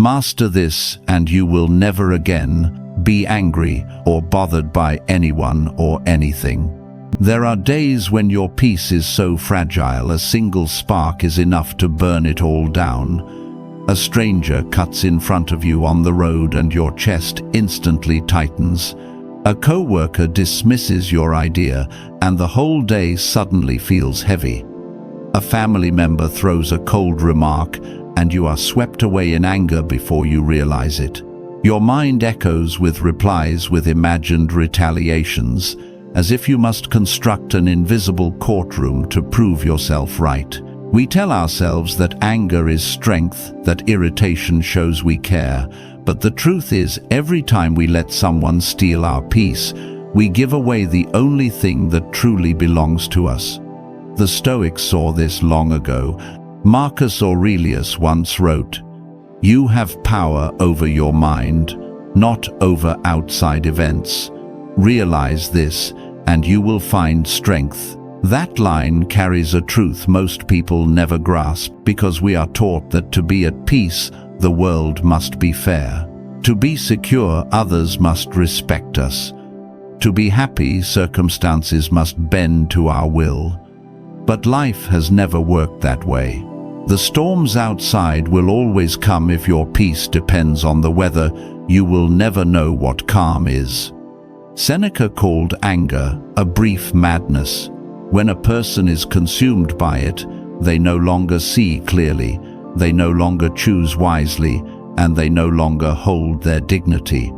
Master this and you will never again be angry or bothered by anyone or anything. There are days when your peace is so fragile a single spark is enough to burn it all down. A stranger cuts in front of you on the road and your chest instantly tightens. A co-worker dismisses your idea and the whole day suddenly feels heavy. A family member throws a cold remark and you are swept away in anger before you realize it. Your mind echoes with replies with imagined retaliations, as if you must construct an invisible courtroom to prove yourself right. We tell ourselves that anger is strength, that irritation shows we care, but the truth is, every time we let someone steal our peace, we give away the only thing that truly belongs to us. The Stoics saw this long ago. Marcus Aurelius once wrote, "You have power over your mind, not over outside events. Realize this, and you will find strength." That line carries a truth most people never grasp, because we are taught that to be at peace, the world must be fair. To be secure, others must respect us. To be happy, circumstances must bend to our will. But life has never worked that way. The storms outside will always come. If your peace depends on the weather, you will never know what calm is. Seneca called anger a brief madness. When a person is consumed by it, they no longer see clearly, they no longer choose wisely, and they no longer hold their dignity.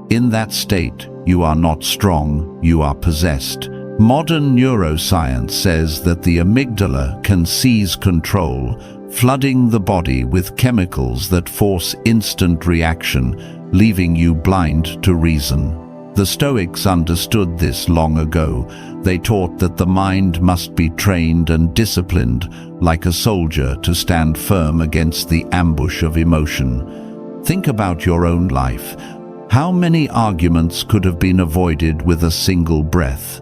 In that state, you are not strong, you are possessed. Modern neuroscience says that the amygdala can seize control, flooding the body with chemicals that force instant reaction, leaving you blind to reason. The Stoics understood this long ago. They taught that the mind must be trained and disciplined like a soldier to stand firm against the ambush of emotion. Think about your own life. How many arguments could have been avoided with a single breath?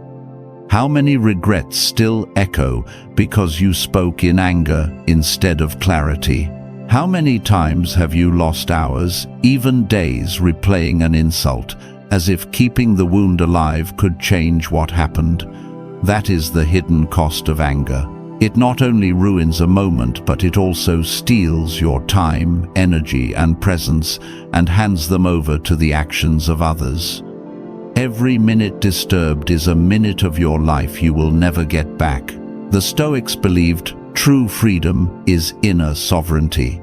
How many regrets still echo because you spoke in anger instead of clarity? How many times have you lost hours, even days, replaying an insult, as if keeping the wound alive could change what happened? That is the hidden cost of anger. It not only ruins a moment, but it also steals your time, energy, and presence and hands them over to the actions of others. Every minute disturbed is a minute of your life you will never get back. The Stoics believed true freedom is inner sovereignty,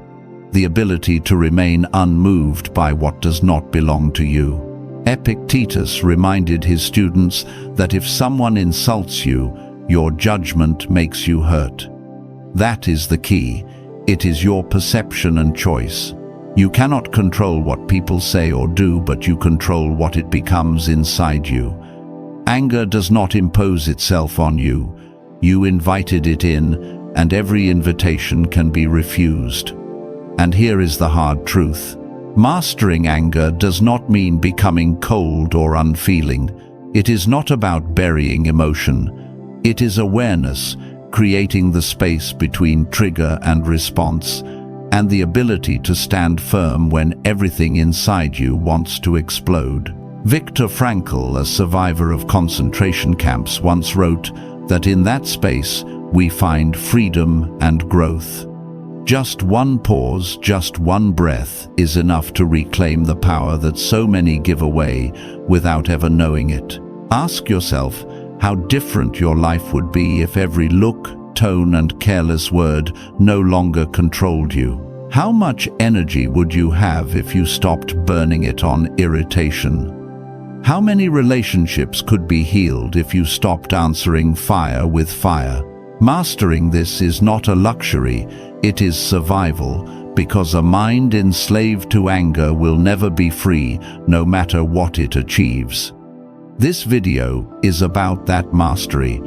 the ability to remain unmoved by what does not belong to you. Epictetus reminded his students that if someone insults you, your judgment makes you hurt. That is the key. It is your perception and choice. You cannot control what people say or do, but you control what it becomes inside you. Anger does not impose itself on you. You invited it in, and every invitation can be refused. And here is the hard truth. Mastering anger does not mean becoming cold or unfeeling. It is not about burying emotion. It is awareness, creating the space between trigger and response, and the ability to stand firm when everything inside you wants to explode. Viktor Frankl, a survivor of concentration camps, once wrote that in that space we find freedom and growth. Just one pause, just one breath is enough to reclaim the power that so many give away without ever knowing it. Ask yourself how different your life would be if every look, tone, and careless word no longer controlled you. How much energy would you have if you stopped burning it on irritation? How many relationships could be healed if you stopped answering fire with fire? Mastering this is not a luxury, it is survival, because a mind enslaved to anger will never be free, no matter what it achieves. This video is about that mastery.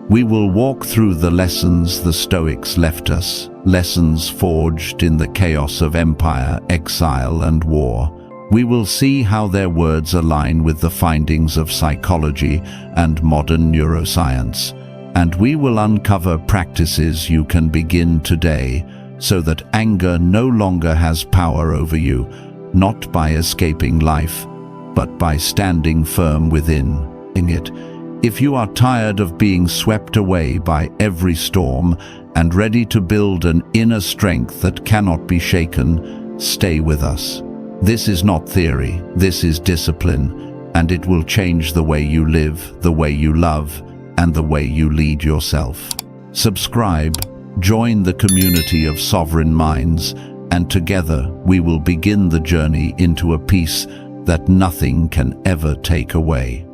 We will walk through the lessons the Stoics left us, lessons forged in the chaos of empire, exile, and war. We will see how their words align with the findings of psychology and modern neuroscience. And we will uncover practices you can begin today so that anger no longer has power over you, not by escaping life, but by standing firm within it. If you are tired of being swept away by every storm and ready to build an inner strength that cannot be shaken, stay with us. This is not theory, this is discipline, and it will change the way you live, the way you love, and the way you lead yourself. Subscribe, join the community of sovereign minds, and together we will begin the journey into a peace that nothing can ever take away.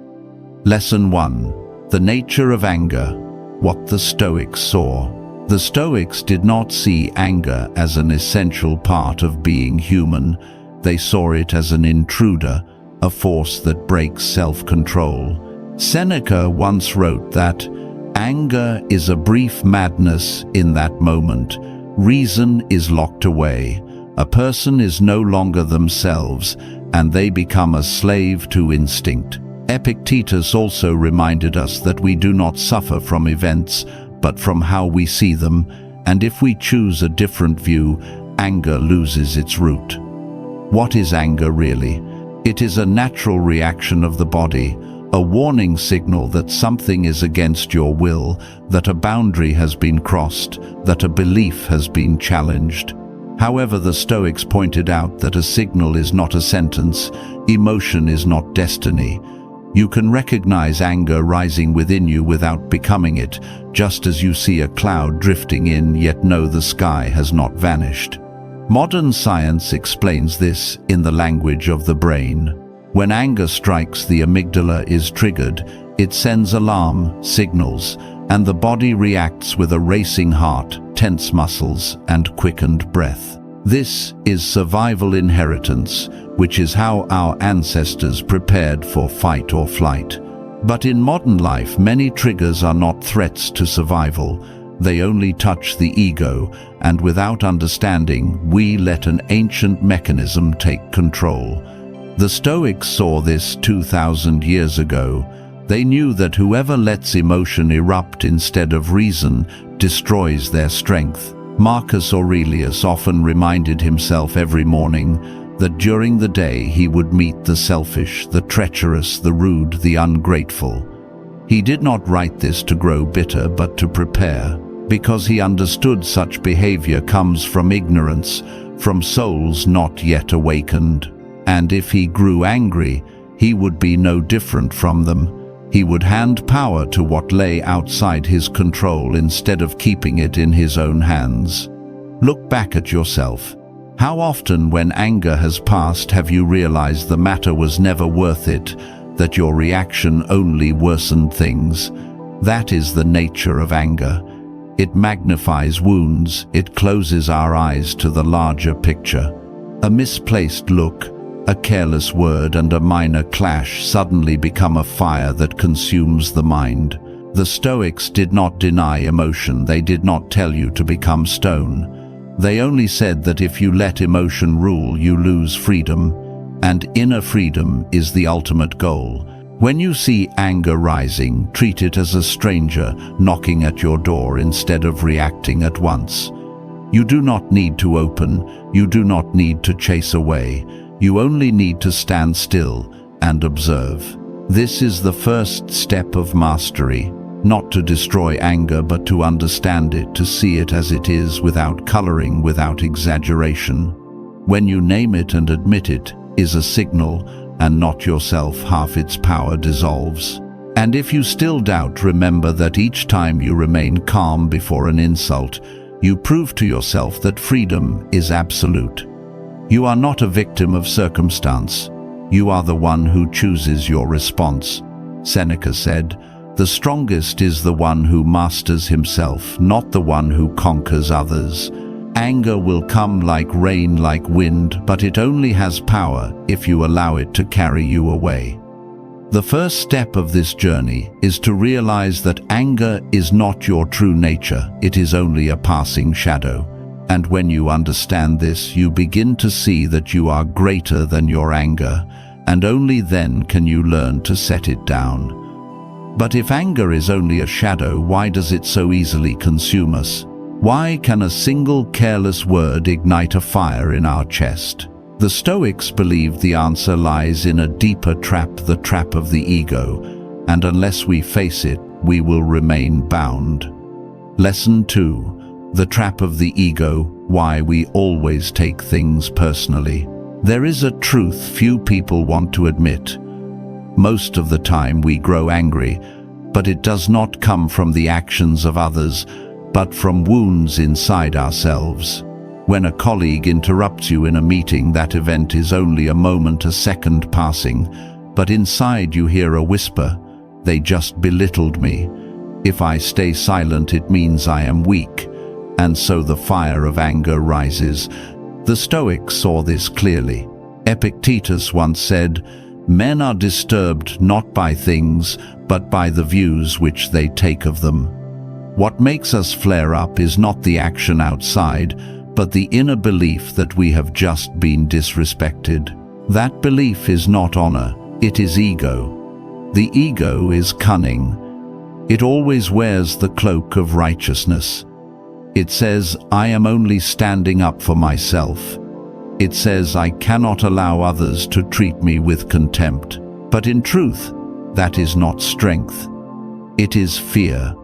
Lesson 1. The nature of anger. What the Stoics saw. The Stoics did not see anger as an essential part of being human. They saw it as an intruder, a force that breaks self-control. Seneca once wrote that, "Anger is a brief madness in that moment. Reason is locked away. A person is no longer themselves, and they become a slave to instinct." Epictetus also reminded us that we do not suffer from events, but from how we see them, and if we choose a different view, anger loses its root. What is anger really? It is a natural reaction of the body, a warning signal that something is against your will, that a boundary has been crossed, that a belief has been challenged. However, the Stoics pointed out that a signal is not a sentence, emotion is not destiny. You can recognize anger rising within you without becoming it, just as you see a cloud drifting in yet know the sky has not vanished. Modern science explains this in the language of the brain. When anger strikes, the amygdala is triggered, it sends alarm signals, and the body reacts with a racing heart, tense muscles, and quickened breath. This is survival inheritance, which is how our ancestors prepared for fight or flight. But in modern life, many triggers are not threats to survival. They only touch the ego, and without understanding, we let an ancient mechanism take control. The Stoics saw this 2,000 years ago. They knew that whoever lets emotion erupt instead of reason destroys their strength. Marcus Aurelius often reminded himself every morning that during the day he would meet the selfish, the treacherous, the rude, the ungrateful. He did not write this to grow bitter, but to prepare, because he understood such behavior comes from ignorance, from souls not yet awakened. And if he grew angry, he would be no different from them. He would hand power to what lay outside his control instead of keeping it in his own hands. Look back at yourself. How often, when anger has passed, have you realized the matter was never worth it, that your reaction only worsened things? That is the nature of anger. It magnifies wounds, it closes our eyes to the larger picture. A misplaced look, a careless word, and a minor clash suddenly become a fire that consumes the mind. The Stoics did not deny emotion, they did not tell you to become stone. They only said that if you let emotion rule, you lose freedom, and inner freedom is the ultimate goal. When you see anger rising, treat it as a stranger knocking at your door instead of reacting at once. You do not need to open, you do not need to chase away. You only need to stand still and observe. This is the first step of mastery, not to destroy anger, but to understand it, to see it as it is, without coloring, without exaggeration. When you name it and admit it is a signal, and not yourself, half its power dissolves. And if you still doubt, remember that each time you remain calm before an insult, you prove to yourself that freedom is absolute. You are not a victim of circumstance. You are the one who chooses your response. Seneca said, "The strongest is the one who masters himself, not the one who conquers others." Anger will come like rain, like wind, but it only has power if you allow it to carry you away. The first step of this journey is to realize that anger is not your true nature, it is only a passing shadow. And when you understand this, you begin to see that you are greater than your anger, and only then can you learn to set it down. But if anger is only a shadow, why does it so easily consume us? Why can a single careless word ignite a fire in our chest? The Stoics believed the answer lies in a deeper trap, the trap of the ego, and unless we face it, we will remain bound. Lesson 2. The trap of the ego, why we always take things personally. There is a truth few people want to admit. Most of the time we grow angry, but it does not come from the actions of others, but from wounds inside ourselves. When a colleague interrupts you in a meeting, that event is only a moment, a second passing, but inside you hear a whisper, "They just belittled me. If I stay silent, it means I am weak." And so the fire of anger rises. The Stoics saw this clearly. Epictetus once said, "Men are disturbed not by things, but by the views which they take of them." What makes us flare up is not the action outside, but the inner belief that we have just been disrespected. That belief is not honor, it is ego. The ego is cunning. It always wears the cloak of righteousness. It says, "I am only standing up for myself." It says, "I cannot allow others to treat me with contempt." But in truth, that is not strength. It is fear.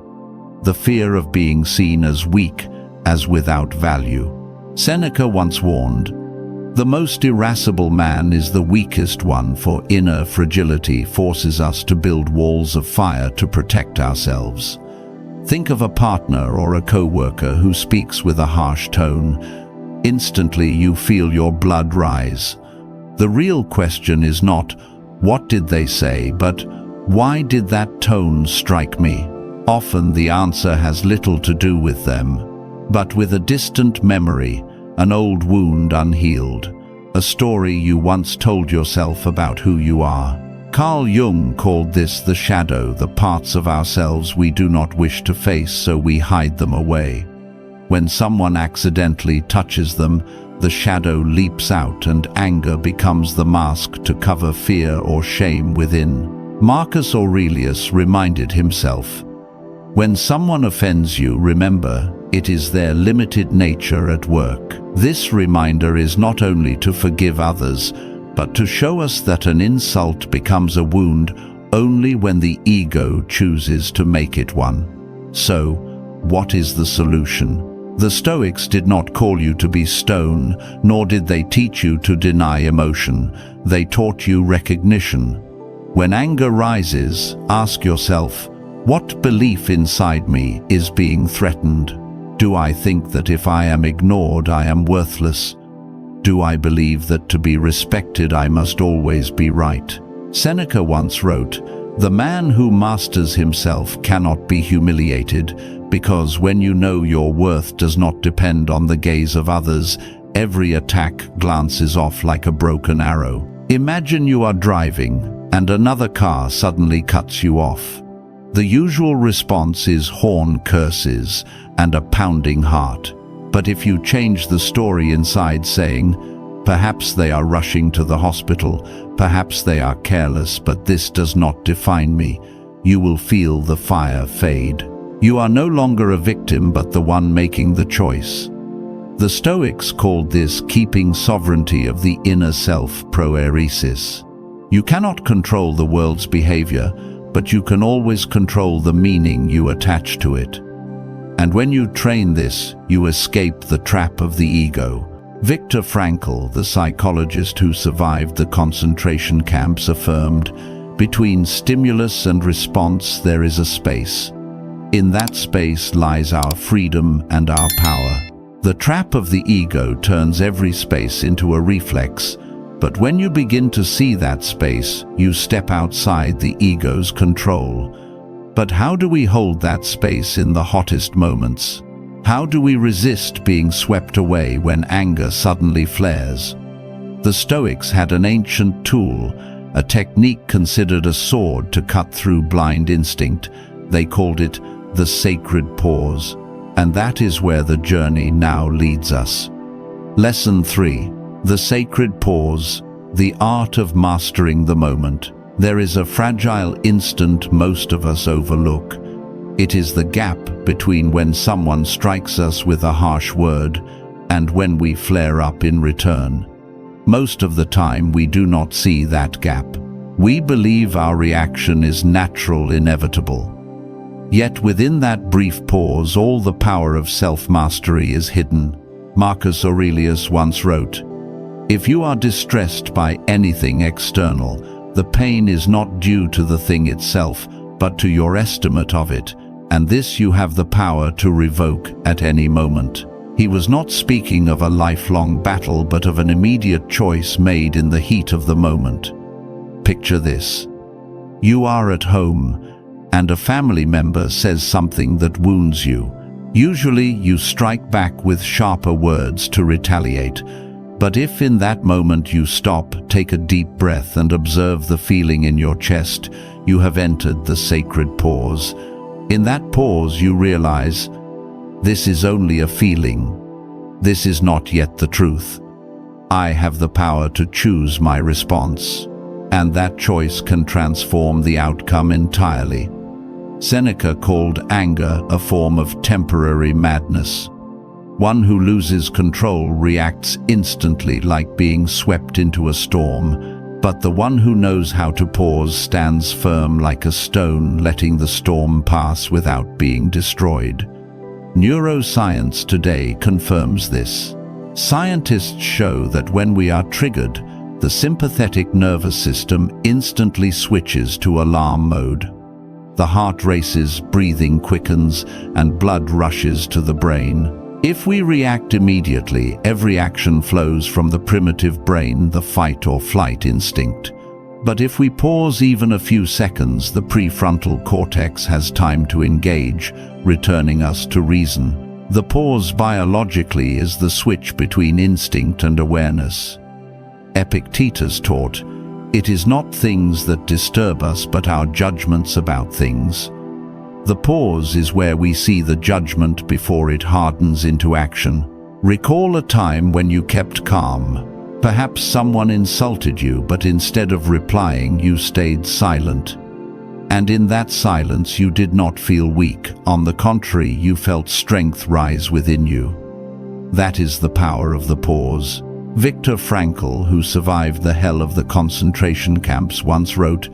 The fear of being seen as weak, as without value. Seneca once warned, "The most irascible man is the weakest one, for inner fragility forces us to build walls of fire to protect ourselves." Think of a partner or a co-worker who speaks with a harsh tone. Instantly you feel your blood rise. The real question is not, "What did they say?" but "Why did that tone strike me?" Often the answer has little to do with them, but with a distant memory, an old wound unhealed, a story you once told yourself about who you are. Carl Jung called this the shadow, the parts of ourselves we do not wish to face, so we hide them away. When someone accidentally touches them, the shadow leaps out and anger becomes the mask to cover fear or shame within. Marcus Aurelius reminded himself, "When someone offends you, remember, it is their limited nature at work." This reminder is not only to forgive others, but to show us that an insult becomes a wound only when the ego chooses to make it one. So, what is the solution? The Stoics did not call you to be stone, nor did they teach you to deny emotion. They taught you recognition. When anger rises, ask yourself, what belief inside me is being threatened? Do I think that if I am ignored, I am worthless? Do I believe that to be respected, I must always be right? Seneca once wrote, "The man who masters himself cannot be humiliated, because when you know your worth does not depend on the gaze of others, every attack glances off like a broken arrow." Imagine you are driving, and another car suddenly cuts you off. The usual response is horn curses and a pounding heart. But if you change the story inside, saying, "Perhaps they are rushing to the hospital, perhaps they are careless, but this does not define me," you will feel the fire fade. You are no longer a victim, but the one making the choice. The Stoics called this keeping sovereignty of the inner self, proeresis. You cannot control the world's behavior, but you can always control the meaning you attach to it. And when you train this, you escape the trap of the ego. Viktor Frankl, the psychologist who survived the concentration camps, affirmed, "Between stimulus and response there is a space. In that space lies our freedom and our power." The trap of the ego turns every space into a reflex, but when you begin to see that space, you step outside the ego's control. But how do we hold that space in the hottest moments? How do we resist being swept away when anger suddenly flares? The Stoics had an ancient tool, a technique considered a sword to cut through blind instinct. They called it the sacred pause, and that is where the journey now leads us. Lesson 3. The sacred pause, the art of mastering the moment. There is a fragile instant most of us overlook. It is the gap between when someone strikes us with a harsh word and when we flare up in return. Most of the time we do not see that gap. We believe our reaction is natural, inevitable. Yet within that brief pause, all the power of self-mastery is hidden. Marcus Aurelius once wrote, "If you are distressed by anything external, the pain is not due to the thing itself, but to your estimate of it, and this you have the power to revoke at any moment." He was not speaking of a lifelong battle, but of an immediate choice made in the heat of the moment. Picture this. You are at home, and a family member says something that wounds you. Usually you strike back with sharper words to retaliate. But if in that moment you stop, take a deep breath and observe the feeling in your chest, you have entered the sacred pause. In that pause you realize, this is only a feeling. This is not yet the truth. I have the power to choose my response, and that choice can transform the outcome entirely. Seneca called anger a form of temporary madness. One who loses control reacts instantly, like being swept into a storm, but the one who knows how to pause stands firm like a stone, letting the storm pass without being destroyed. Neuroscience today confirms this. Scientists show that when we are triggered, the sympathetic nervous system instantly switches to alarm mode. The heart races, breathing quickens, and blood rushes to the brain. If we react immediately, every action flows from the primitive brain, the fight or flight instinct. But if we pause even a few seconds, the prefrontal cortex has time to engage, returning us to reason. The pause biologically is the switch between instinct and awareness. Epictetus taught, "It is not things that disturb us, but our judgments about things." The pause is where we see the judgment before it hardens into action. Recall a time when you kept calm. Perhaps someone insulted you, but instead of replying, you stayed silent. And in that silence, you did not feel weak. On the contrary, you felt strength rise within you. That is the power of the pause. Viktor Frankl, who survived the hell of the concentration camps, once wrote,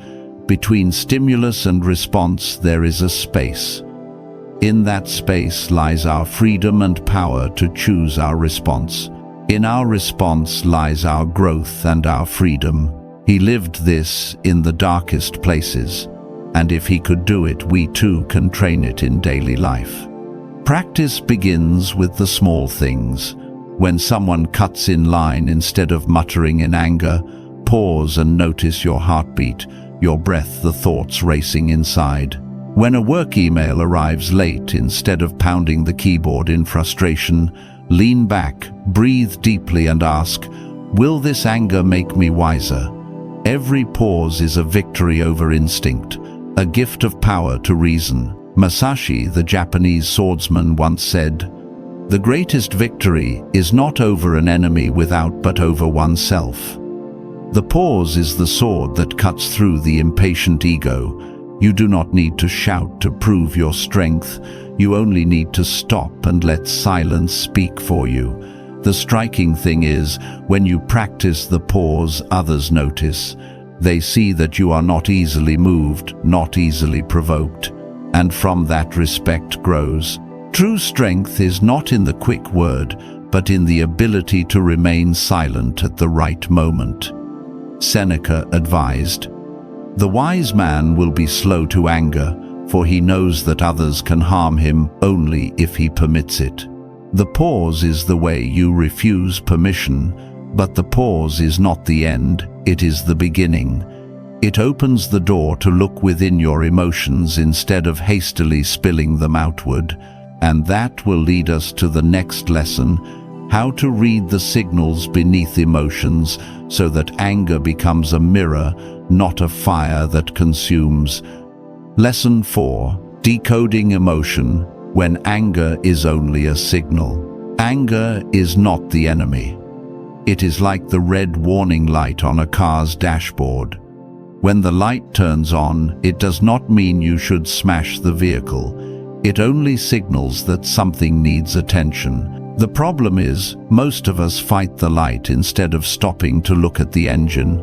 "Between stimulus and response there is a space. In that space lies our freedom and power to choose our response. In our response lies our growth and our freedom." He lived this in the darkest places, and if he could do it, we too can train it in daily life. Practice begins with the small things. When someone cuts in line, instead of muttering in anger, pause and notice your heartbeat, your breath, the thoughts racing inside. When a work email arrives late, instead of pounding the keyboard in frustration, lean back, breathe deeply and ask, will this anger make me wiser? Every pause is a victory over instinct, a gift of power to reason. Masashi, the Japanese swordsman, once said, "The greatest victory is not over an enemy without but over oneself." The pause is the sword that cuts through the impatient ego. You do not need to shout to prove your strength. You only need to stop and let silence speak for you. The striking thing is, when you practice the pause, others notice. They see that you are not easily moved, not easily provoked, and from that respect grows. True strength is not in the quick word, but in the ability to remain silent at the right moment. Seneca advised, "The wise man will be slow to anger, for he knows that others can harm him only if he permits it." The pause is the way you refuse permission, but the pause is not the end, it is the beginning. It opens the door to look within your emotions instead of hastily spilling them outward. And that will lead us to the next lesson, how to read the signals beneath emotions so that anger becomes a mirror, not a fire that consumes. Lesson 4. Decoding emotion when anger is only a signal. Anger is not the enemy. It is like the red warning light on a car's dashboard. When the light turns on, it does not mean you should smash the vehicle. It only signals that something needs attention. The problem is, most of us fight the light instead of stopping to look at the engine.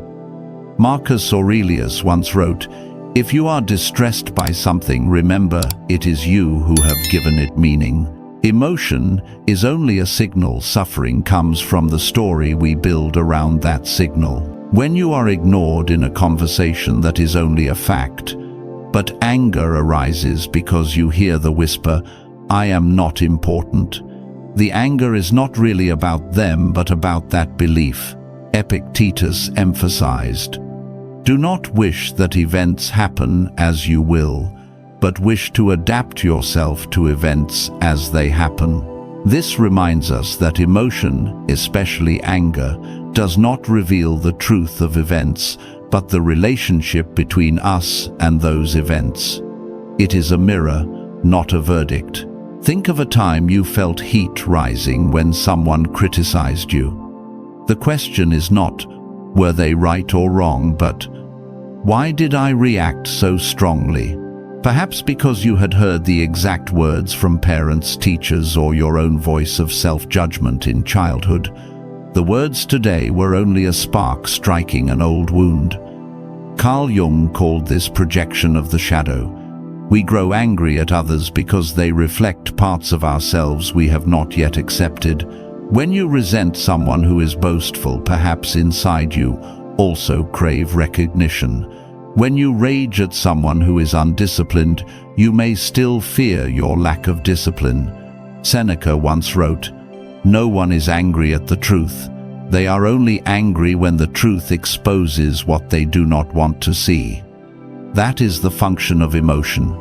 Marcus Aurelius once wrote, "If you are distressed by something, remember it is you who have given it meaning." Emotion is only a signal. Suffering comes from the story we build around that signal. When you are ignored in a conversation that is only a fact, but anger arises because you hear the whisper, "I am not important," the anger is not really about them but about that belief. Epictetus emphasized, "Do not wish that events happen as you will, but wish to adapt yourself to events as they happen." This reminds us that emotion, especially anger, does not reveal the truth of events, but the relationship between us and those events. It is a mirror, not a verdict. Think of a time you felt heat rising when someone criticized you. The question is not, were they right or wrong, but why did I react so strongly? Perhaps because you had heard the exact words from parents, teachers, or your own voice of self-judgment in childhood. The words today were only a spark striking an old wound. Carl Jung called this projection of the shadow. We grow angry at others because they reflect parts of ourselves we have not yet accepted. When you resent someone who is boastful, perhaps inside you also crave recognition. When you rage at someone who is undisciplined, you may still fear your lack of discipline. Seneca once wrote, "No one is angry at the truth. They are only angry when the truth exposes what they do not want to see." That is the function of emotion.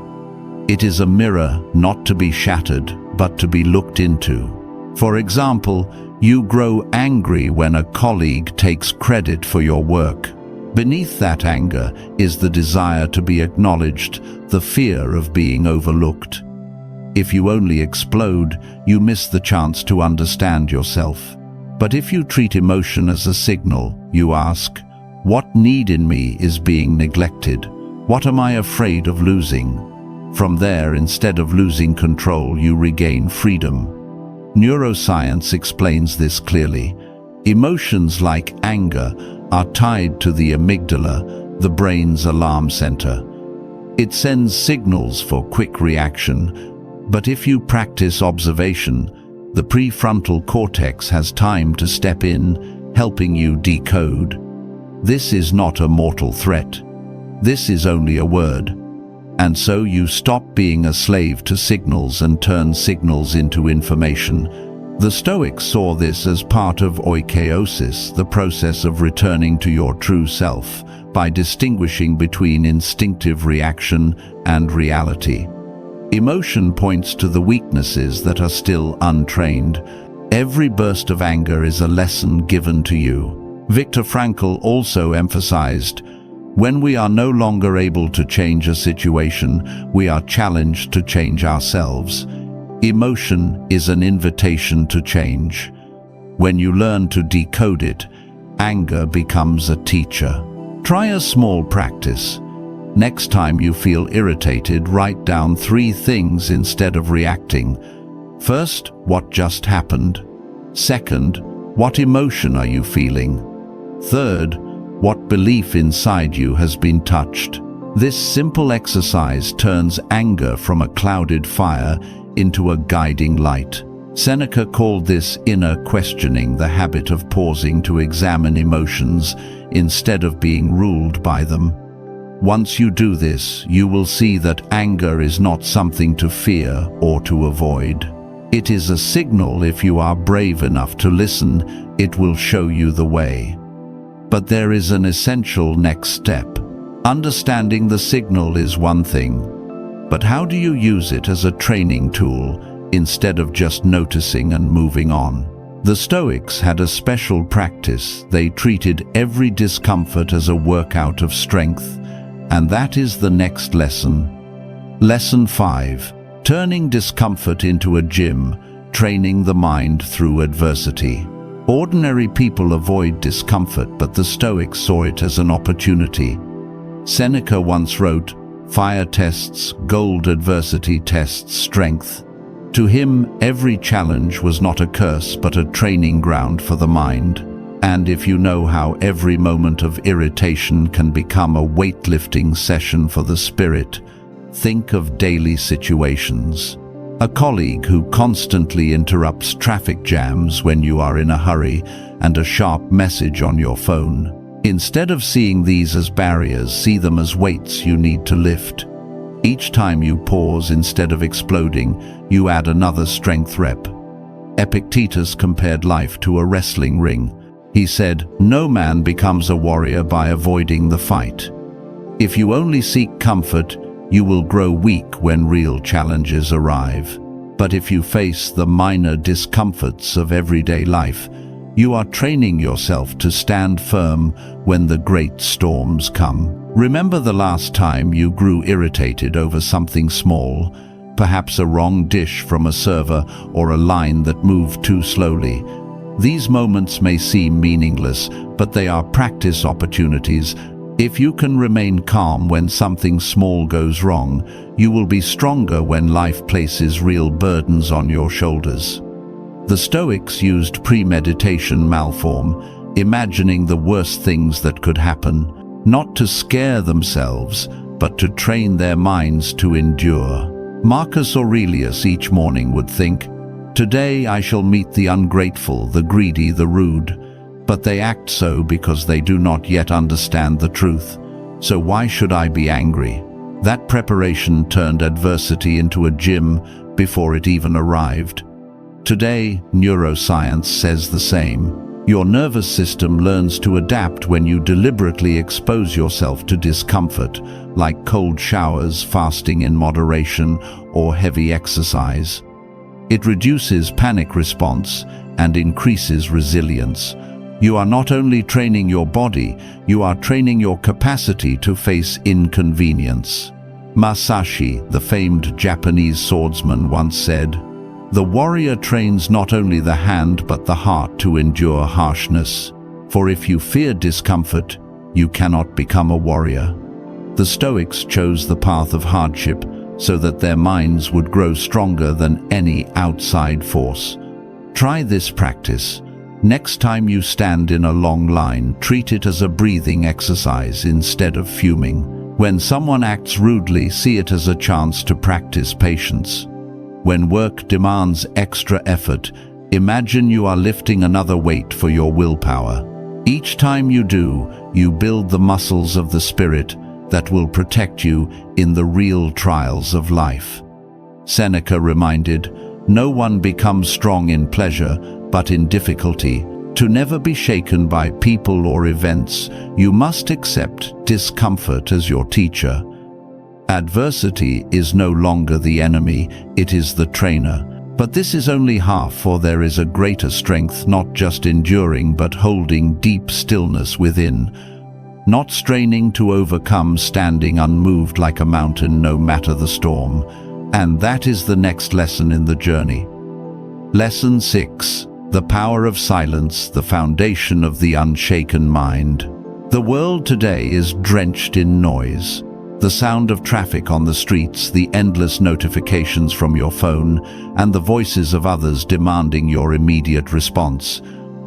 It is a mirror not to be shattered, but to be looked into. For example, you grow angry when a colleague takes credit for your work. Beneath that anger is the desire to be acknowledged, the fear of being overlooked. If you only explode, you miss the chance to understand yourself. But if you treat emotion as a signal, you ask, what need in me is being neglected? What am I afraid of losing? From there, instead of losing control, you regain freedom. Neuroscience explains this clearly. Emotions like anger are tied to the amygdala, the brain's alarm center. It sends signals for quick reaction, but if you practice observation, the prefrontal cortex has time to step in, helping you decode. This is not a mortal threat. This is only a word. And so you stop being a slave to signals and turn signals into information. The Stoics saw this as part of oikeiosis, the process of returning to your true self, by distinguishing between instinctive reaction and reality. Emotion points to the weaknesses that are still untrained. Every burst of anger is a lesson given to you. Viktor Frankl also emphasized, when we are no longer able to change a situation, we are challenged to change ourselves. Emotion is an invitation to change. When you learn to decode it, anger becomes a teacher. Try a small practice. Next time you feel irritated, write down 3 things instead of reacting. First, what just happened? Second, what emotion are you feeling? Third, what belief inside you has been touched? This simple exercise turns anger from a clouded fire into a guiding light. Seneca called this inner questioning, the habit of pausing to examine emotions instead of being ruled by them. Once you do this, you will see that anger is not something to fear or to avoid. It is a signal. If you are brave enough to listen, it will show you the way. But there is an essential next step. Understanding the signal is one thing, but how do you use it as a training tool instead of just noticing and moving on? The Stoics had a special practice. They treated every discomfort as a workout of strength, and that is the next lesson. Lesson 5. Turning discomfort into a gym, training the mind through adversity. Ordinary people avoid discomfort, but the Stoics saw it as an opportunity. Seneca once wrote, Fire tests, gold adversity tests strength. To him, every challenge was not a curse but a training ground for the mind. And if you know how every moment of irritation can become a weightlifting session for the spirit, think of daily situations. A colleague who constantly interrupts traffic jams when you are in a hurry, and a sharp message on your phone. Instead of seeing these as barriers, see them as weights you need to lift. Each time you pause instead of exploding, you add another strength rep. Epictetus compared life to a wrestling ring. He said, "No man becomes a warrior by avoiding the fight." If you only seek comfort, you will grow weak when real challenges arrive. But if you face the minor discomforts of everyday life, you are training yourself to stand firm when the great storms come. Remember the last time you grew irritated over something small, perhaps a wrong dish from a server or a line that moved too slowly. These moments may seem meaningless, but they are practice opportunities. If you can remain calm when something small goes wrong, you will be stronger when life places real burdens on your shoulders. The Stoics used premeditation malform, imagining the worst things that could happen, not to scare themselves, but to train their minds to endure. Marcus Aurelius each morning would think, "Today I shall meet the ungrateful, the greedy, the rude." But they act so because they do not yet understand the truth. So why should I be angry? That preparation turned adversity into a gym before it even arrived. Today, neuroscience says the same. Your nervous system learns to adapt when you deliberately expose yourself to discomfort, like cold showers, fasting in moderation, or heavy exercise. It reduces panic response and increases resilience. You are not only training your body, you are training your capacity to face inconvenience. Masashi, the famed Japanese swordsman, once said, "The warrior trains not only the hand but the heart to endure harshness. For if you fear discomfort, you cannot become a warrior." The Stoics chose the path of hardship so that their minds would grow stronger than any outside force. Try this practice. Next time you stand in a long line, treat it as a breathing exercise instead of fuming. When someone acts rudely, see it as a chance to practice patience. When work demands extra effort, imagine you are lifting another weight for your willpower. Each time you do, you build the muscles of the spirit that will protect you in the real trials of life. Seneca reminded, "No one becomes strong in pleasure, but in difficulty. To never be shaken by people or events, you must accept discomfort as your teacher." Adversity is no longer the enemy, it is the trainer. But this is only half, for there is a greater strength, not just enduring, but holding deep stillness within. Not straining to overcome, standing unmoved like a mountain no matter the storm. And that is the next lesson in the journey. Lesson 6. The power of silence, the foundation of the unshaken mind. The world today is drenched in noise. The sound of traffic on the streets, the endless notifications from your phone, and the voices of others demanding your immediate response.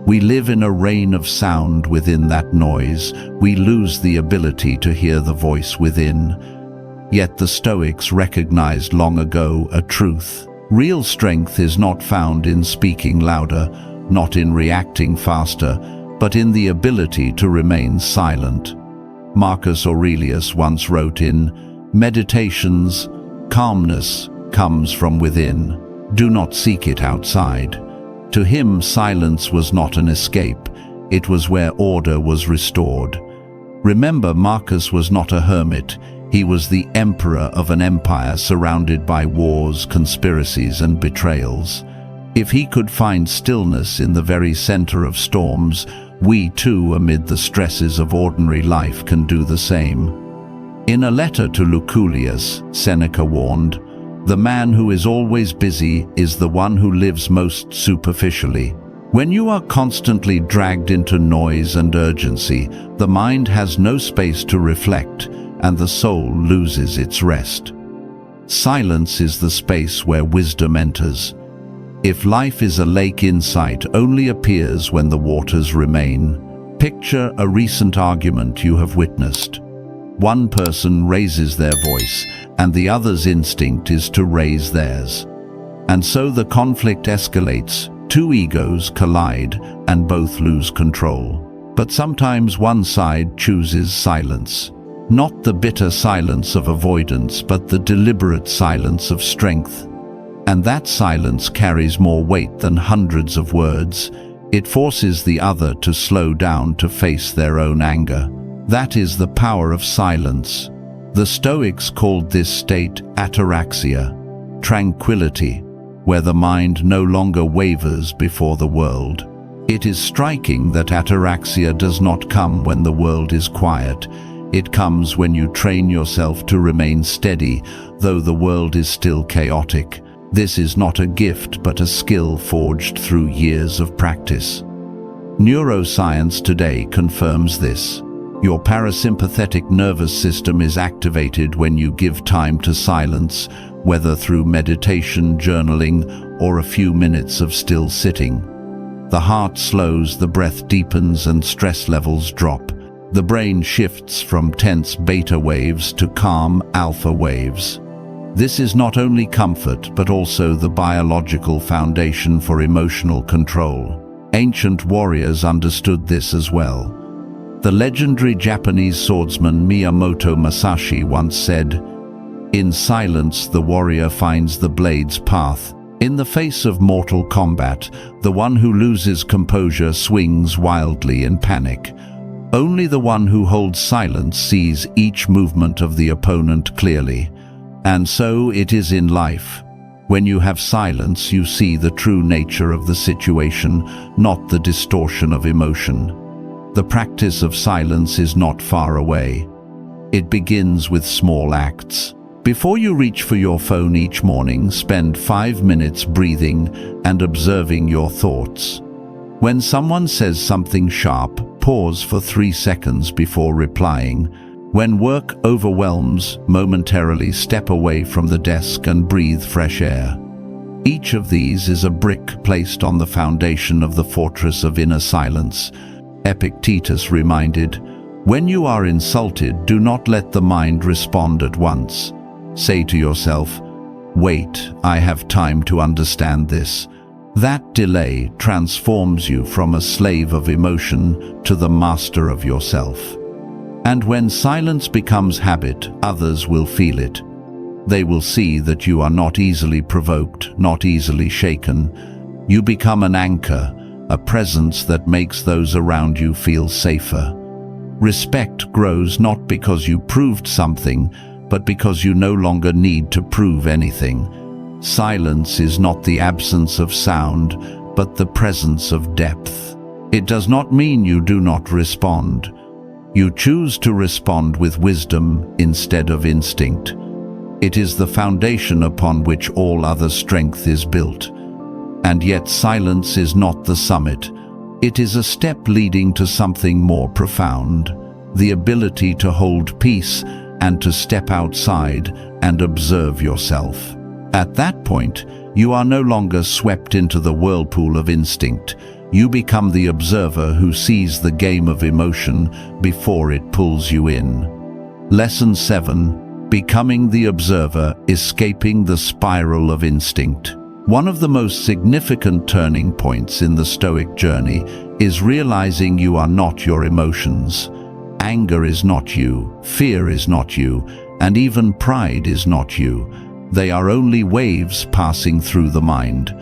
We live in a rain of sound. Within that noise, we lose the ability to hear the voice within. Yet the Stoics recognized long ago a truth. Real strength is not found in speaking louder, not in reacting faster, but in the ability to remain silent. Marcus Aurelius once wrote in Meditations, "Calmness comes from within. Do not seek it outside." To him, silence was not an escape. It was where order was restored. Remember, Marcus was not a hermit. He was the emperor of an empire surrounded by wars, conspiracies, and betrayals. If he could find stillness in the very center of storms, we too, amid the stresses of ordinary life, can do the same. In a letter to Lucullus, Seneca warned, "The man who is always busy is the one who lives most superficially." When you are constantly dragged into noise and urgency, the mind has no space to reflect, and the soul loses its rest. Silence is the space where wisdom enters. If life is a lake, insight only appears when the waters remain. Picture a recent argument you have witnessed. One person raises their voice, and the other's instinct is to raise theirs. And so the conflict escalates, two egos collide, and both lose control. But sometimes one side chooses silence. Not the bitter silence of avoidance, but the deliberate silence of strength. And that silence carries more weight than hundreds of words. It forces the other to slow down to face their own anger. That is the power of silence. The Stoics called this state ataraxia, tranquility, where the mind no longer wavers before the world. It is striking that ataraxia does not come when the world is quiet. It comes when you train yourself to remain steady, though the world is still chaotic. This is not a gift, but a skill forged through years of practice. Neuroscience today confirms this. Your parasympathetic nervous system is activated when you give time to silence, whether through meditation, journaling, or a few minutes of still sitting. The heart slows, the breath deepens, and stress levels drop. The brain shifts from tense beta waves to calm alpha waves. This is not only comfort, but also the biological foundation for emotional control. Ancient warriors understood this as well. The legendary Japanese swordsman Miyamoto Musashi once said, "In silence the warrior finds the blade's path. In the face of mortal combat, the one who loses composure swings wildly in panic. Only the one who holds silence sees each movement of the opponent clearly." And so it is in life. When you have silence, you see the true nature of the situation, not the distortion of emotion. The practice of silence is not far away. It begins with small acts. Before you reach for your phone each morning, spend 5 minutes breathing and observing your thoughts. When someone says something sharp, pause for 3 seconds before replying. When work overwhelms, momentarily step away from the desk and breathe fresh air. Each of these is a brick placed on the foundation of the fortress of inner silence. Epictetus reminded, "When you are insulted, do not let the mind respond at once. Say to yourself, 'Wait, I have time to understand this.' That delay transforms you from a slave of emotion to the master of yourself. And when silence becomes habit, others will feel it. They will see that you are not easily provoked, not easily shaken. You become an anchor, a presence that makes those around you feel safer. Respect grows not because you proved something, but because you no longer need to prove anything. Silence is not the absence of sound, but the presence of depth. It does not mean you do not respond. You choose to respond with wisdom instead of instinct. It is the foundation upon which all other strength is built. And yet silence is not the summit. It is a step leading to something more profound, the ability to hold peace and to step outside and observe yourself. At that point, you are no longer swept into the whirlpool of instinct. You become the observer who sees the game of emotion before it pulls you in. Lesson 7. Becoming the observer, escaping the spiral of instinct. One of the most significant turning points in the Stoic journey is realizing you are not your emotions. Anger is not you, fear is not you, and even pride is not you. They are only waves passing through the mind.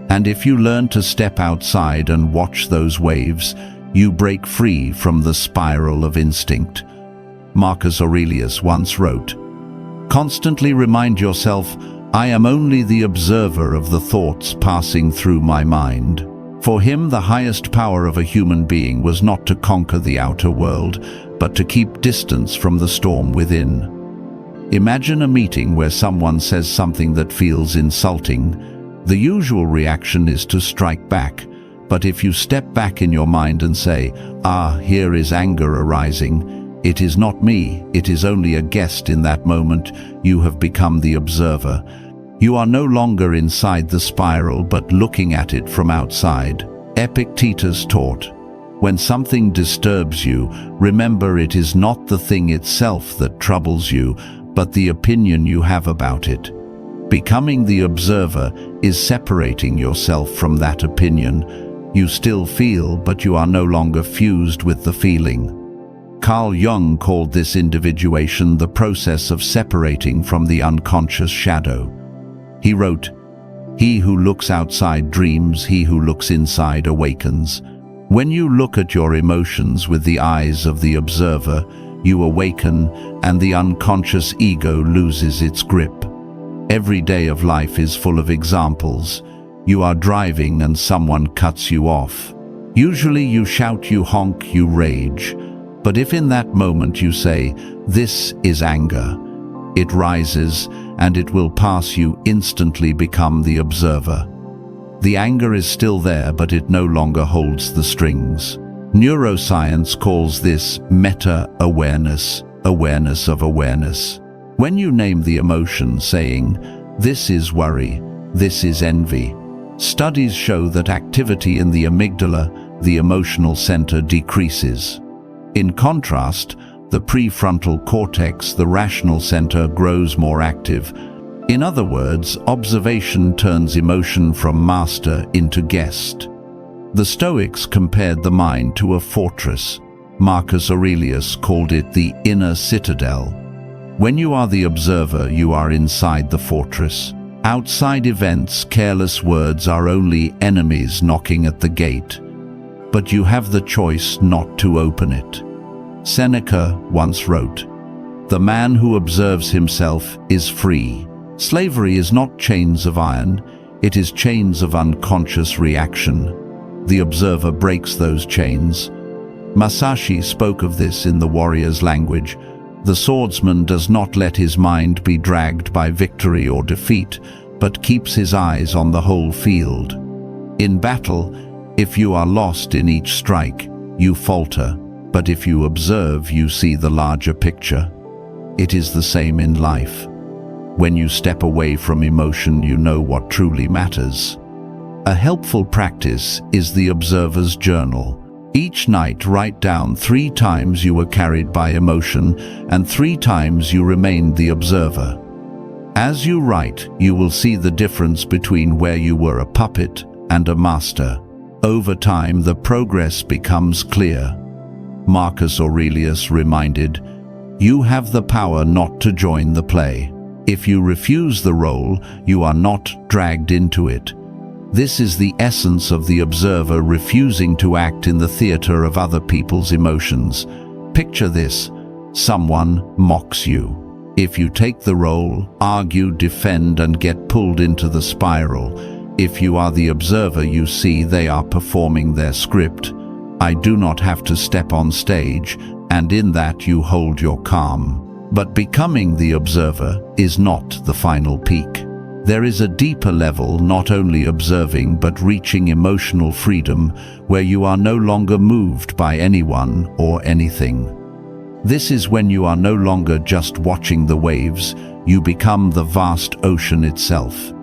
And if you learn to step outside and watch those waves, you break free from the spiral of instinct. Marcus Aurelius once wrote, "Constantly remind yourself, I am only the observer of the thoughts passing through my mind." For him, the highest power of a human being was not to conquer the outer world, but to keep distance from the storm within. Imagine a meeting where someone says something that feels insulting. The usual reaction is to strike back. But if you step back in your mind and say, "Ah, here is anger arising," It is not me, it is only a guest in that moment. You have become the observer. You are no longer inside the spiral, but looking at it from outside. Epictetus taught, when something disturbs you, remember it is not the thing itself that troubles you, but the opinion you have about it. Becoming the observer is separating yourself from that opinion. You still feel, but you are no longer fused with the feeling. Carl Jung called this individuation the process of separating from the unconscious shadow. He wrote, "He who looks outside dreams, he who looks inside awakens." When you look at your emotions with the eyes of the observer, you awaken and the unconscious ego loses its grip. Every day of life is full of examples. You are driving and someone cuts you off. Usually you shout, you honk, you rage. But if in that moment you say, "This is anger," it rises and it will pass. You instantly become the observer. The anger is still there, but it no longer holds the strings. Neuroscience calls this meta-awareness, awareness of awareness. When you name the emotion, saying, "This is worry, this is envy," studies show that activity in the amygdala, the emotional center, decreases. In contrast, the prefrontal cortex, the rational center, grows more active. In other words, observation turns emotion from master into guest. The Stoics compared the mind to a fortress. Marcus Aurelius called it the inner citadel. When you are the observer, you are inside the fortress. Outside events, careless words are only enemies knocking at the gate. But you have the choice not to open it. Seneca once wrote, "The man who observes himself is free." Slavery is not chains of iron, it is chains of unconscious reaction. The observer breaks those chains. Masashi spoke of this in the warrior's language. The swordsman does not let his mind be dragged by victory or defeat, but keeps his eyes on the whole field. In battle, if you are lost in each strike, you falter, but if you observe, you see the larger picture. It is the same in life. When you step away from emotion, you know what truly matters. A helpful practice is the observer's journal. Each night, write down 3 times you were carried by emotion and 3 times you remained the observer. As you write, you will see the difference between where you were a puppet and a master. Over time, the progress becomes clear. Marcus Aurelius reminded, "You have the power not to join the play. If you refuse the role, you are not dragged into it." This is the essence of the observer refusing to act in the theater of other people's emotions. Picture this: someone mocks you. If you take the role, argue, defend, and get pulled into the spiral. If you are the observer, you see they are performing their script. I do not have to step on stage, and in that you hold your calm. But becoming the observer is not the final peak. There is a deeper level, not only observing but reaching emotional freedom, where you are no longer moved by anyone or anything. This is when you are no longer just watching the waves, you become the vast ocean itself.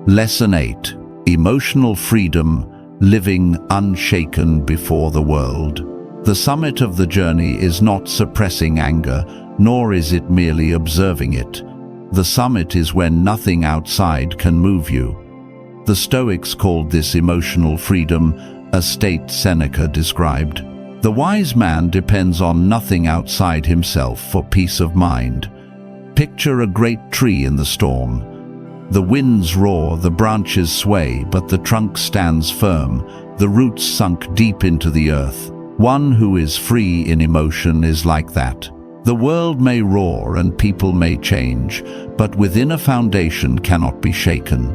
Lesson 8. Emotional freedom, living unshaken before the world. The summit of the journey is not suppressing anger, nor is it merely observing it. The summit is when nothing outside can move you. The Stoics called this emotional freedom, a state Seneca described. The wise man depends on nothing outside himself for peace of mind. Picture a great tree in the storm. The winds roar, the branches sway, but the trunk stands firm, the roots sunk deep into the earth. One who is free in emotion is like that. The world may roar and people may change, but within a foundation cannot be shaken.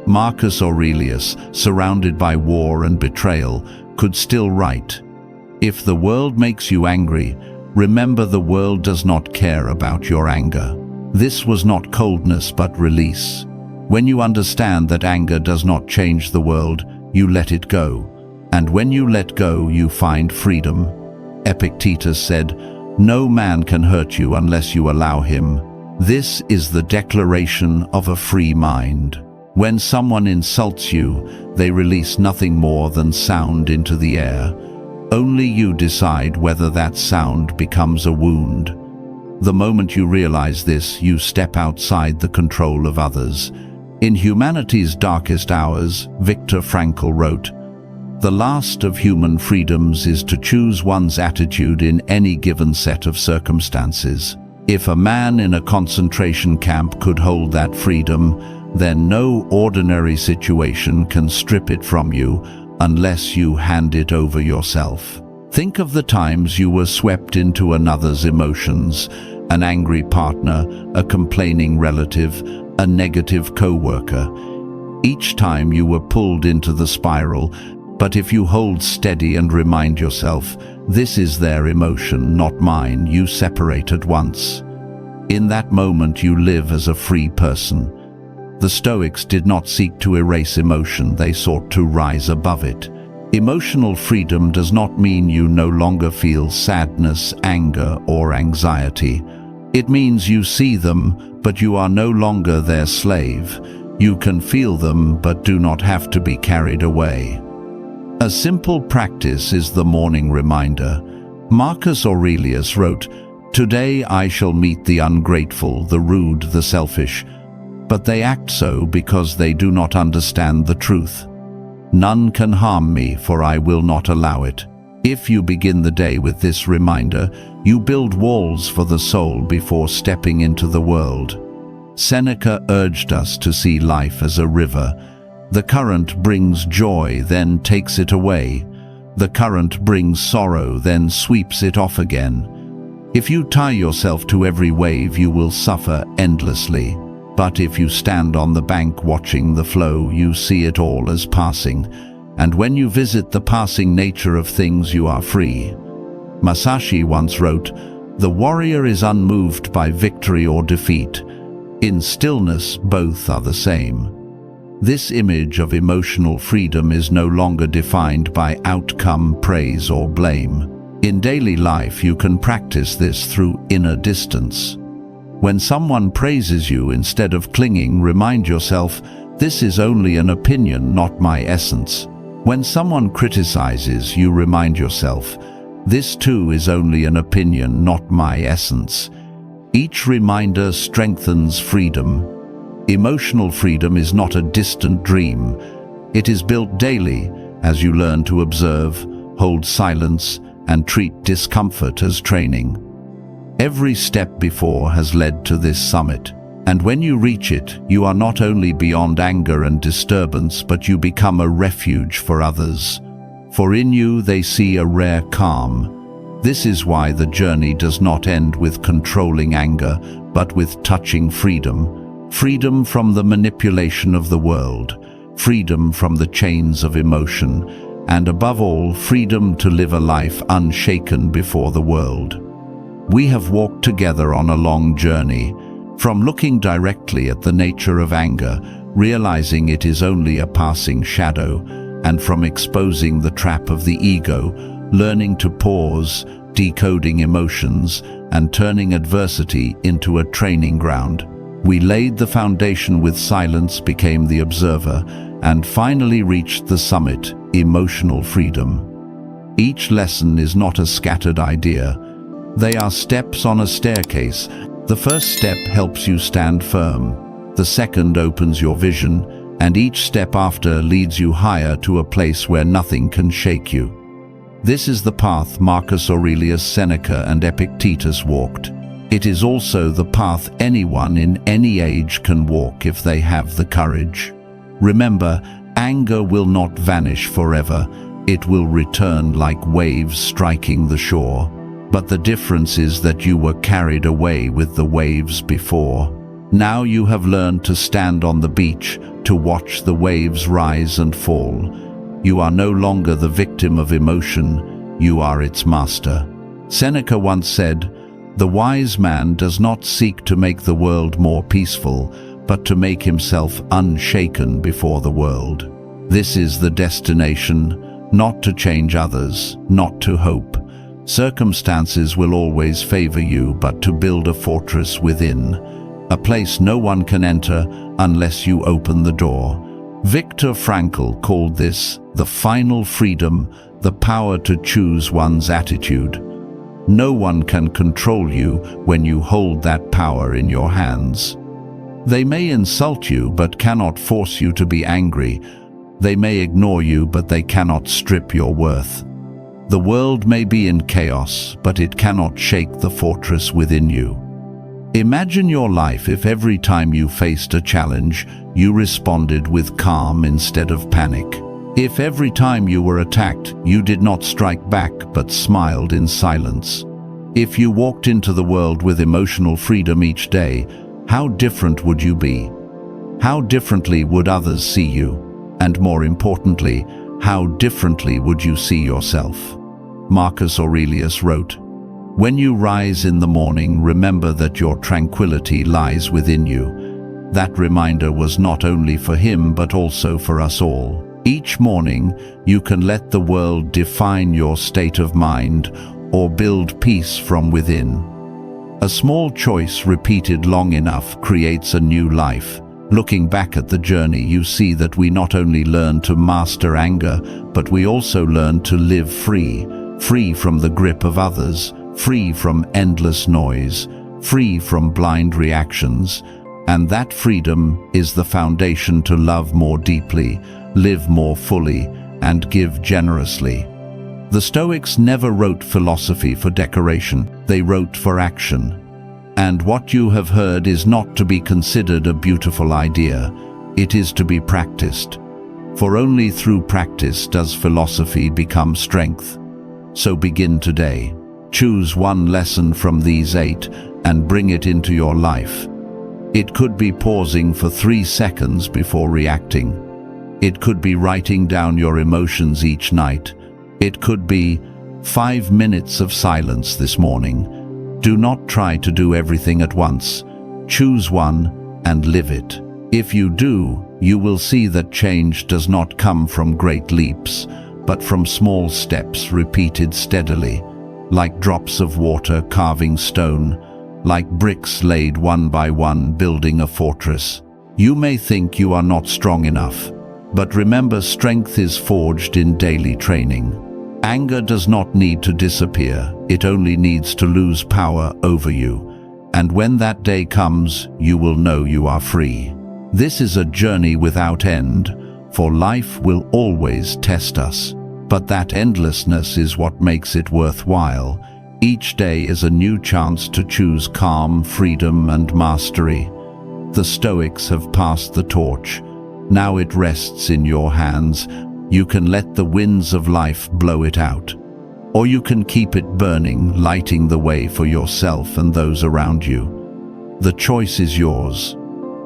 Marcus Aurelius, surrounded by war and betrayal, could still write, "If the world makes you angry, remember the world does not care about your anger." This was not coldness but release. When you understand that anger does not change the world, you let it go. And when you let go, you find freedom. Epictetus said, No man can hurt you unless you allow him. This is the declaration of a free mind. When someone insults you, they release nothing more than sound into the air. Only you decide whether that sound becomes a wound. The moment you realize this, you step outside the control of others. In humanity's darkest hours, Viktor Frankl wrote, "The last of human freedoms is to choose one's attitude in any given set of circumstances. If a man in a concentration camp could hold that freedom, then no ordinary situation can strip it from you unless you hand it over yourself." Think of the times you were swept into another's emotions, an angry partner, a complaining relative, a negative co-worker. Each time you were pulled into the spiral, but if you hold steady and remind yourself, this is their emotion, not mine, you separate at once. In that moment you live as a free person. The Stoics did not seek to erase emotion, they sought to rise above it. Emotional freedom does not mean you no longer feel sadness, anger, or anxiety. It means you see them, but you are no longer their slave. You can feel them, but do not have to be carried away. A simple practice is the morning reminder. Marcus Aurelius wrote, "Today I shall meet the ungrateful, the rude, the selfish, but they act so because they do not understand the truth. None can harm me, for I will not allow it." If you begin the day with this reminder, you build walls for the soul before stepping into the world. Seneca urged us to see life as a river. The current brings joy, then takes it away. The current brings sorrow, then sweeps it off again. If you tie yourself to every wave, you will suffer endlessly. But if you stand on the bank watching the flow, you see it all as passing. And when you visit the passing nature of things, you are free. Masashi once wrote, "The warrior is unmoved by victory or defeat. In stillness, both are the same." This image of emotional freedom is no longer defined by outcome, praise, or blame. In daily life, you can practice this through inner distance. When someone praises you, instead of clinging, remind yourself, "This is only an opinion, not my essence." When someone criticizes, you remind yourself, "This too is only an opinion, not my essence." Each reminder strengthens freedom. Emotional freedom is not a distant dream. It is built daily as you learn to observe, hold silence, and treat discomfort as training. Every step before has led to this summit. And when you reach it, you are not only beyond anger and disturbance, but you become a refuge for others. For in you they see a rare calm. This is why the journey does not end with controlling anger, but with touching freedom. Freedom from the manipulation of the world, freedom from the chains of emotion, and above all, freedom to live a life unshaken before the world. We have walked together on a long journey, from looking directly at the nature of anger, realizing it is only a passing shadow, and from exposing the trap of the ego, learning to pause, decoding emotions, and turning adversity into a training ground. We laid the foundation with silence, became the observer, and finally reached the summit, emotional freedom. Each lesson is not a scattered idea. They are steps on a staircase. The first step helps you stand firm. The second opens your vision, and each step after leads you higher to a place where nothing can shake you. This is the path Marcus Aurelius, Seneca, and Epictetus walked. It is also the path anyone in any age can walk if they have the courage. Remember, anger will not vanish forever. It will return like waves striking the shore. But the difference is that you were carried away with the waves before. Now you have learned to stand on the beach, to watch the waves rise and fall. You are no longer the victim of emotion, you are its master. Seneca once said, "The wise man does not seek to make the world more peaceful, but to make himself unshaken before the world." This is the destination, not to change others, not to hope, Circumstances will always favor you, but to build a fortress within, a place no one can enter unless you open the door. Viktor Frankl called this the final freedom, the power to choose one's attitude. No one can control you when you hold that power in your hands. They may insult you but cannot force you to be angry. They may ignore you but they cannot strip your worth. The world may be in chaos, but it cannot shake the fortress within you. Imagine your life if every time you faced a challenge, you responded with calm instead of panic. If every time you were attacked, you did not strike back but smiled in silence. If you walked into the world with emotional freedom each day, how different would you be? How differently would others see you? And more importantly, how differently would you see yourself? Marcus Aurelius wrote, "When you rise in the morning, remember that your tranquility lies within you." That reminder was not only for him but also for us all. Each morning, you can let the world define your state of mind or build peace from within. A small choice repeated long enough creates a new life. Looking back at the journey, you see that we not only learn to master anger, but we also learn to live free from the grip of others, free from endless noise, free from blind reactions. And that freedom is the foundation to love more deeply, live more fully, and give generously. The Stoics never wrote philosophy for decoration, they wrote for action. And what you have heard is not to be considered a beautiful idea, it is to be practiced. For only through practice does philosophy become strength. So begin today. Choose one lesson from these 8 and bring it into your life. It could be pausing for 3 seconds before reacting. It could be writing down your emotions each night. It could be 5 minutes of silence this morning. Do not try to do everything at once. Choose one and live it. If you do, you will see that change does not come from great leaps, but from small steps repeated steadily, like drops of water carving stone, like bricks laid one by one building a fortress. You may think you are not strong enough, but remember, strength is forged in daily training. Anger does not need to disappear, it only needs to lose power over you. And when that day comes, you will know you are free. This is a journey without end, for life will always test us. But that endlessness is what makes it worthwhile. Each day is a new chance to choose calm, freedom, and mastery. The Stoics have passed the torch. Now it rests in your hands. You can let the winds of life blow it out. Or you can keep it burning, lighting the way for yourself and those around you. The choice is yours.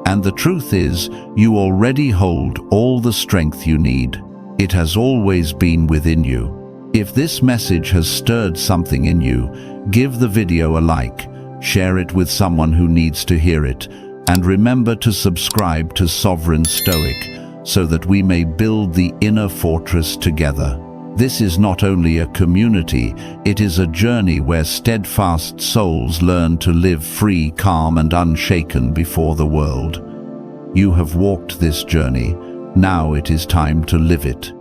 And the truth is, you already hold all the strength you need. It has always been within you. If this message has stirred something in you, give the video a like, share it with someone who needs to hear it, and remember to subscribe to Sovereign Stoic so that we may build the inner fortress together. This is not only a community, it is a journey where steadfast souls learn to live free, calm, and unshaken before the world. You have walked this journey. Now it is time to live it.